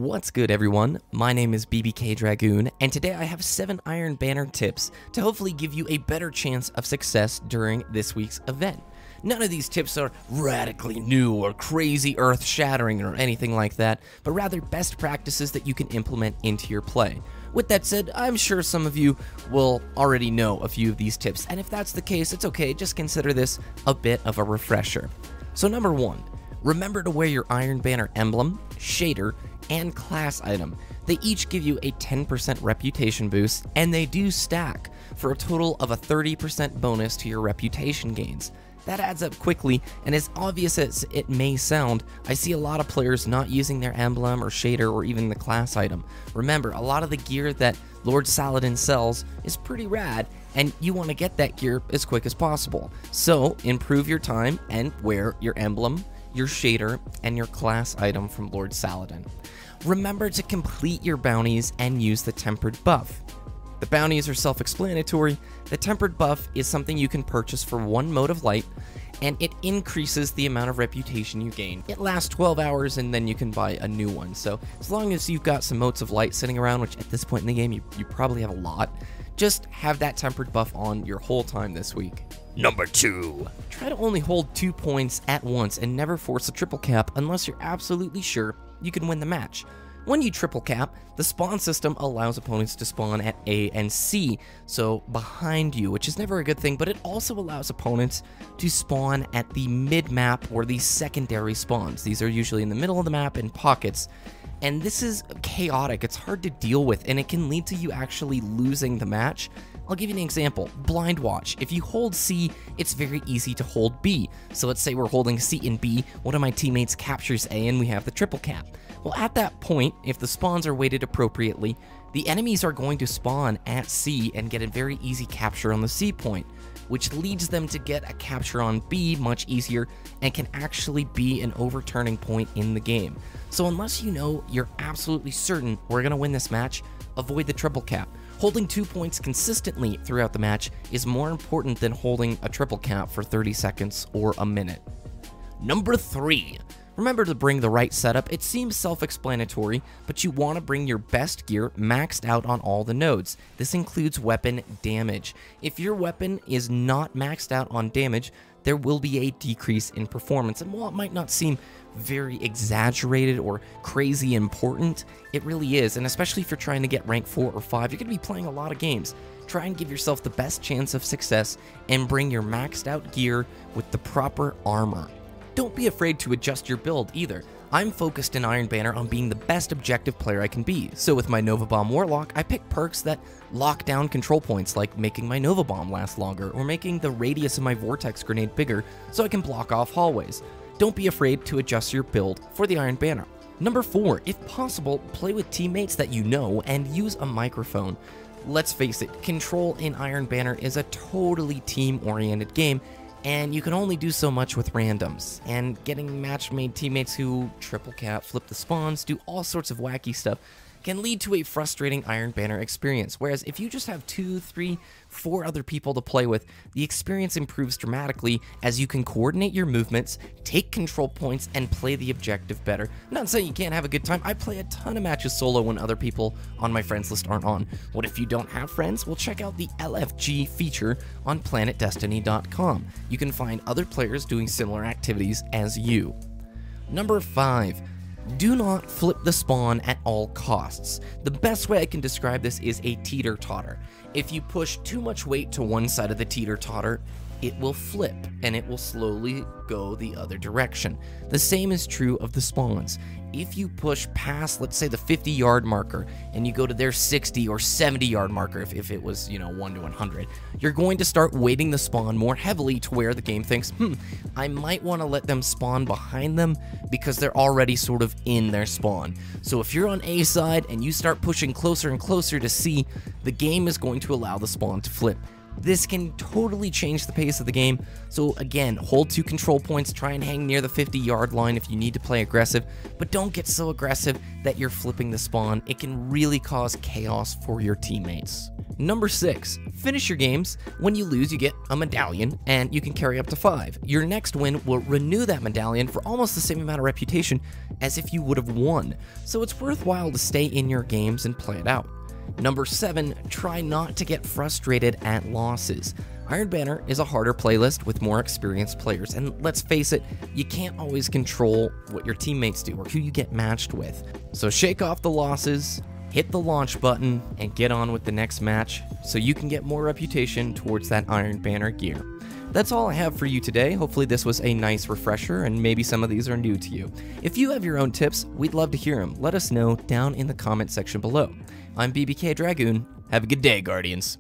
What's good, everyone? My name is BBK Dragoon, and today I have 7 Iron Banner tips to hopefully give you a better chance of success during this week's event. None of these tips are radically new or crazy earth-shattering or anything like that, but rather best practices that you can implement into your play. With that said, I'm sure some of you will already know a few of these tips, and if that's the case, it's okay, just consider this a bit of a refresher. So number 1, remember to wear your Iron Banner emblem, shader, and class item. They each give you a 10% reputation boost, and they do stack for a total of a 30% bonus to your reputation gains. That adds up quickly, and as obvious as it may sound, I see a lot of players not using their emblem or shader or even the class item. Remember, a lot of the gear that Lord Saladin sells is pretty rad, and you want to get that gear as quick as possible. So improve your time and wear your emblem, your shader, and your class item from Lord Saladin. Remember to complete your bounties and use the tempered buff. The bounties are self-explanatory. The tempered buff is something you can purchase for one mode of light, and it increases the amount of reputation you gain. It lasts 12 hours, and then you can buy a new one. So as long as you've got some motes of light sitting around, which at this point in the game you probably have a lot, just have that tempered buff on your whole time this week. Number 2. Try to only hold 2 points at once and never force a triple cap unless you're absolutely sure you can win the match. When you triple cap, the spawn system allows opponents to spawn at A and C, so behind you, which is never a good thing, but it also allows opponents to spawn at the mid-map or the secondary spawns. These are usually in the middle of the map in pockets, and this is chaotic. It's hard to deal with, and it can lead to you actually losing the match. I'll give you an example. Blind watch. If you hold C, it's very easy to hold B. So let's say we're holding C and B, one of my teammates captures A and we have the triple cap. Well, at that point, if the spawns are weighted appropriately, the enemies are going to spawn at C and get a very easy capture on the C point, which leads them to get a capture on B much easier and can actually be an overturning point in the game. So unless you know you're absolutely certain we're going to win this match, avoid the triple cap. Holding 2 points consistently throughout the match is more important than holding a triple cap for 30 seconds or a minute. Number 3. Remember to bring the right setup. It seems self-explanatory, but you want to bring your best gear maxed out on all the nodes. This includes weapon damage. If your weapon is not maxed out on damage, there will be a decrease in performance. And while it might not seem very exaggerated or crazy important, it really is. And especially if you're trying to get rank 4 or 5, you're going to be playing a lot of games. Try and give yourself the best chance of success and bring your maxed out gear with the proper armor. Don't be afraid to adjust your build either. I'm focused in Iron Banner on being the best objective player I can be, so with my Nova Bomb Warlock, I pick perks that lock down control points, like making my Nova Bomb last longer, or making the radius of my Vortex Grenade bigger so I can block off hallways. Don't be afraid to adjust your build for the Iron Banner. Number 4, if possible, play with teammates that you know and use a microphone. Let's face it, Control in Iron Banner is a totally team-oriented game, and you can only do so much with randoms, and getting match-made teammates who triple cap, flip the spawns, do all sorts of wacky stuff can lead to a frustrating Iron Banner experience, whereas if you just have 2, 3, 4 other people to play with, the experience improves dramatically as you can coordinate your movements, take control points, and play the objective better. I'm not saying you can't have a good time. I play a ton of matches solo when other people on my friends list aren't on. What if you don't have friends? Well, check out the LFG feature on PlanetDestiny.com. You can find other players doing similar activities as you. Number 5. Do not flip the spawn at all costs. The best way I can describe this is a teeter-totter. If you push too much weight to one side of the teeter-totter, it will flip and it will slowly go the other direction. The same is true of the spawns. If you push past, let's say, the 50-yard marker and you go to their 60 or 70-yard marker, if it was, 1 to 100, you're going to start weighting the spawn more heavily to where the game thinks, I might want to let them spawn behind them because they're already sort of in their spawn. So if you're on A side and you start pushing closer and closer to C, the game is going to allow the spawn to flip. This can totally change the pace of the game, so again, hold 2 control points, try and hang near the 50-yard line if you need to play aggressive, but don't get so aggressive that you're flipping the spawn. It can really cause chaos for your teammates. Number 6, finish your games. When you lose, you get a medallion, and you can carry up to 5. Your next win will renew that medallion for almost the same amount of reputation as if you would have won, so it's worthwhile to stay in your games and play it out. Number 7, try not to get frustrated at losses. Iron Banner is a harder playlist with more experienced players, and let's face it, you can't always control what your teammates do or who you get matched with. So shake off the losses, hit the launch button, and get on with the next match so you can get more reputation towards that Iron Banner gear. That's all I have for you today. Hopefully this was a nice refresher, and maybe some of these are new to you. If you have your own tips, we'd love to hear them. Let us know down in the comment section below. I'm BBK Dragoon. Have a good day, Guardians.